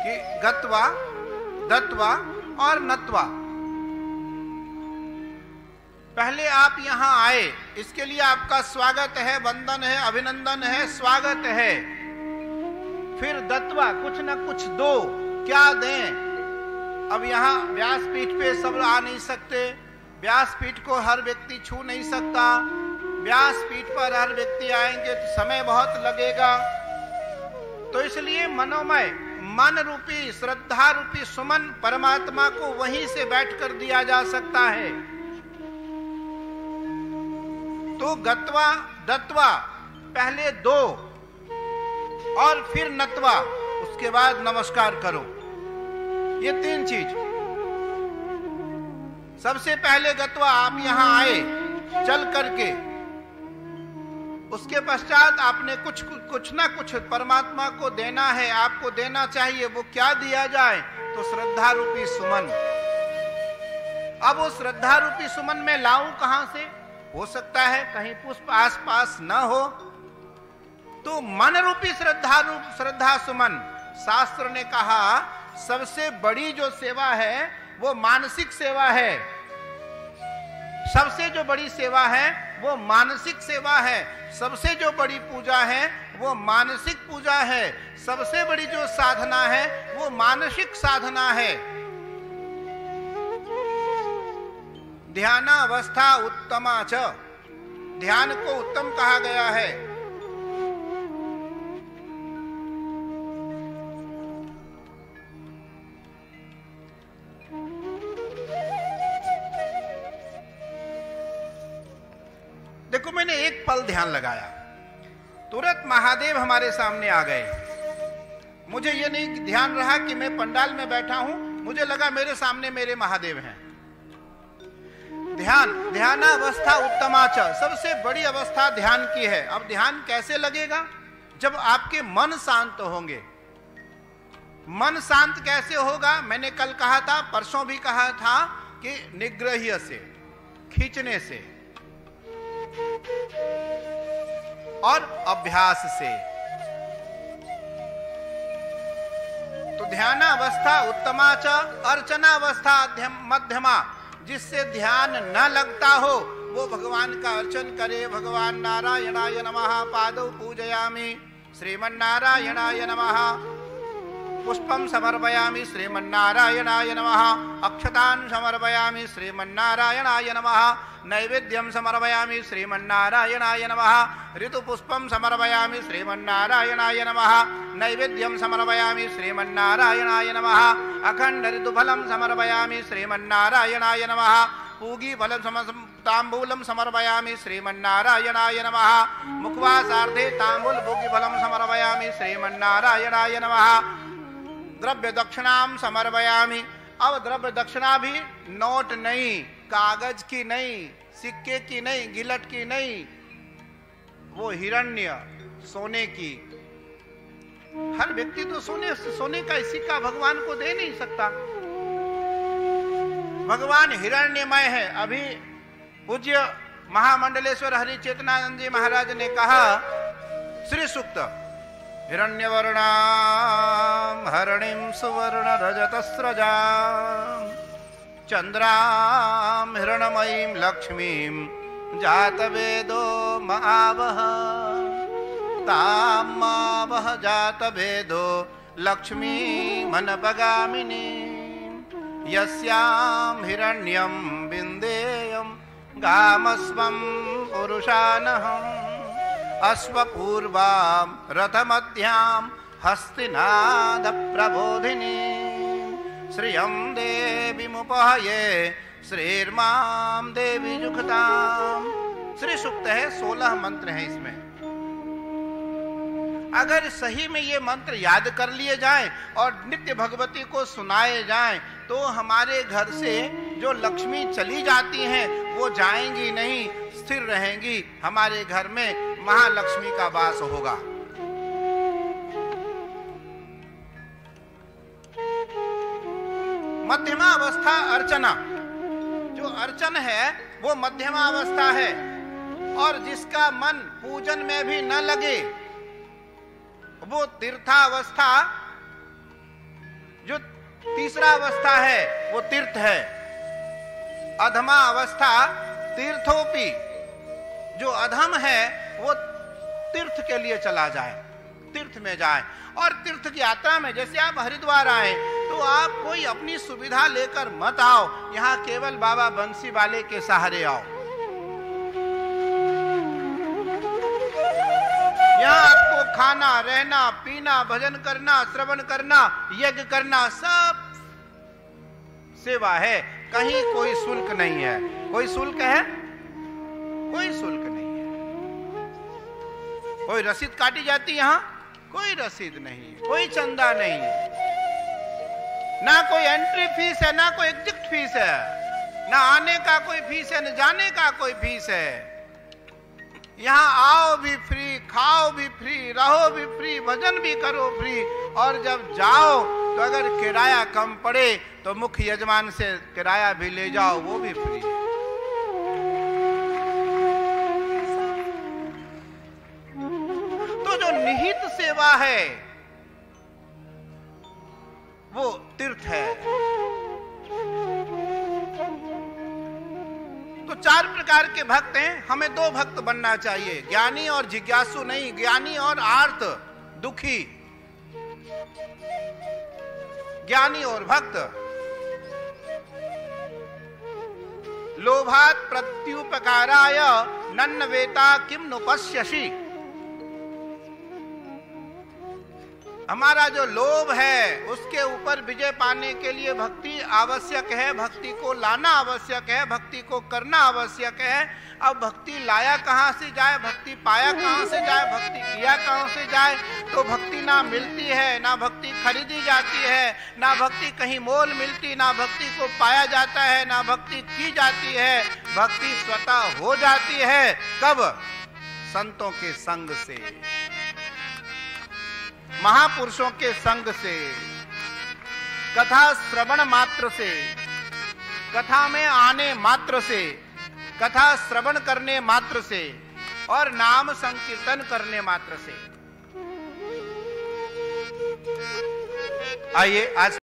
कि गत्वा, दत्वा और नत्वा। पहले आप यहां आए, इसके लिए आपका स्वागत है, वंदन है, अभिनंदन है, स्वागत है। फिर दत्वा, कुछ न कुछ दो, क्या दें? अब यहां व्यासपीठ पे सब आ नहीं सकते, व्यासपीठ को हर व्यक्ति छू नहीं सकता। व्यासपीठ पर हर व्यक्ति आएंगे तो समय बहुत लगेगा, तो इसलिए मनोमय, मन रूपी, श्रद्धा रूपी सुमन परमात्मा को वहीं से बैठकर दिया जा सकता है। तो गत्वा, दत्वा, पहले दो और फिर नत्वा, उसके बाद नमस्कार करो। ये तीन चीज। सबसे पहले गत्वा, आप यहां आए चल करके, उसके पश्चात आपने कुछ ना कुछ परमात्मा को देना है, आपको देना चाहिए। वो क्या दिया जाए? तो श्रद्धा रूपी सुमन। अब वो श्रद्धा रूपी सुमन में लाऊं कहां से? हो सकता है कहीं पुष्प आसपास न हो, तो मन रूपी श्रद्धा सुमन। शास्त्र ने कहा सबसे बड़ी जो सेवा है वो मानसिक सेवा है। सबसे जो बड़ी सेवा है वो मानसिक सेवा है। सबसे जो बड़ी पूजा है वो मानसिक पूजा है। सबसे बड़ी जो साधना है वो मानसिक साधना है। ध्यानावस्था उत्तमा च, ध्यान को उत्तम कहा गया है। देखो, मैंने एक पल ध्यान लगाया, तुरंत महादेव हमारे सामने आ गए। मुझे ये नहीं ध्यान रहा कि मैं पंडाल में बैठा हूं, मुझे लगा मेरे सामने मेरे महादेव हैं। ध्यानावस्था उत्तमाच, सबसे बड़ी अवस्था ध्यान की है। अब ध्यान कैसे लगेगा? जब आपके मन शांत होंगे। मन शांत कैसे होगा? मैंने कल कहा था, परसों भी कहा था कि निग्रह से, खींचने से और अभ्यास से। तो ध्यानावस्था उत्तमा च, अर्चनावस्था मध्यमा, जिससे ध्यान न लगता हो वो भगवान का अर्चन करे। भगवान नारायणाय नमः, पादौ पूजयामि, श्रीमन्नारायणाय नमः, पुष्पं समर्पयामि, श्रीमन्नारायणाय नमः, अक्षतान् समर्पयामि, श्रीमन्नारायणाय नमः, नैवेद्यं समर्पयामि, श्रीमन्नारायणाय नमः, ऋतुपुष्पं समर्पयामि, श्रीमन्नारायणाय नमः, नैवेद्यं समर्पयामि, श्रीमन्नारायणाय नमः, अखंड ऋतुफलं समर्पयामि, श्रीमन्नारायणाय नमः, पूगीफलं तांबूलं समर्पयामि, श्रीमन्नारायणाय नमः, मुखवासार्थे तांबूल पूगीफलं समर्पयामि, श्रीमन्नारायणाय नमः, द्रव्य दक्षिणाम समर्पयामि। अब द्रव्य दक्षिणा भी नोट नहीं, कागज की नहीं, सिक्के की नहीं, गिलट की नहीं, वो हिरण्य, सोने की। हर व्यक्ति तो सोने का सिक्का भगवान को दे नहीं सकता। भगवान हिरण्यमय है। अभी पूज्य महामंडलेश्वर हरि चेतनानंद जी महाराज ने कहा, श्री सूक्त, हिरण्यवर्णां हरणिं सुवर्ण रजतस्रजां चंद्रां हिरणमयीं लक्ष्मीं जातवेदो महावह तामावह जातवेदो लक्ष्मीमनपगामिनी यस्यां हिरण्यं विन्देयं गामस्वं पुरुषानहम् अश्वपूर्वां रथमध्यां हस्तिनाद प्रबोधिनी श्रियं देवी मुपहये श्रीर्मां देवी जुखतां। श्री सूक्त है, 16 मंत्र हैं इसमें। अगर सही में ये मंत्र याद कर लिए जाएं और नित्य भगवती को सुनाए जाएं तो हमारे घर से जो लक्ष्मी चली जाती हैं वो जाएंगी नहीं, स्थिर रहेंगी। हमारे घर में महालक्ष्मी का वास होगा। मध्यमा अवस्था अर्चना, जो अर्चन है वो मध्यमा अवस्था है। और जिसका मन पूजन में भी न लगे वो तीर्थावस्था जो तीसरा अवस्था है वो तीर्थ है। अधमा अवस्था तीर्थोपी, जो अधम है वो तीर्थ के लिए चला जाए, तीर्थ में जाए। और तीर्थ की यात्रा में जैसे आप हरिद्वार आए तो आप कोई अपनी सुविधा लेकर मत आओ, यहां केवल बाबा बंसी वाले के सहारे आओ। यहां आपको खाना, रहना, पीना, भजन करना, श्रवण करना, यज्ञ करना, सब सेवा है। कहीं कोई शुल्क नहीं है। कोई शुल्क है? कोई शुल्क नहीं है। कोई रसीद काटी जाती है यहां? कोई रसीद नहीं है, कोई चंदा नहीं है, ना कोई एंट्री फीस है, ना कोई एग्जिट फीस है, ना आने का कोई फीस है, ना जाने का कोई फीस है। यहां आओ भी फ्री, खाओ भी फ्री, रहो भी फ्री, भजन भी करो फ्री। और जब जाओ तो अगर किराया कम पड़े तो मुख्य यजमान से किराया भी ले जाओ, वो भी फ्री है। तो जो निहित सेवा है वो तीर्थ है। तो 4 प्रकार के भक्त हैं। हमें 2 भक्त बनना चाहिए, ज्ञानी और जिज्ञासु नहीं, ज्ञानी और आर्त दुखी। ज्ञानी और भक्त। लोभात प्रत्युपकाराय नन्वेता किम नुपश्यसि। हमारा जो लोभ है उसके ऊपर विजय पाने के लिए भक्ति आवश्यक है, भक्ति को लाना आवश्यक है, भक्ति को करना आवश्यक है। अब भक्ति लाया कहां से जाए, भक्ति पाया कहां से जाए, भक्ति किया कहां से जाए? तो भक्ति ना मिलती है, ना भक्ति खरीदी जाती है, ना भक्ति कहीं मोल मिलती, ना भक्ति को पाया जाता है, ना भक्ति की जाती है। भक्ति स्वतः हो जाती है। कब? संतों के संग से, महापुरुषों के संग से, कथा श्रवण मात्र से, कथा में आने मात्र से, कथा श्रवण करने मात्र से और नाम संकीर्तन करने मात्र से। आइए आज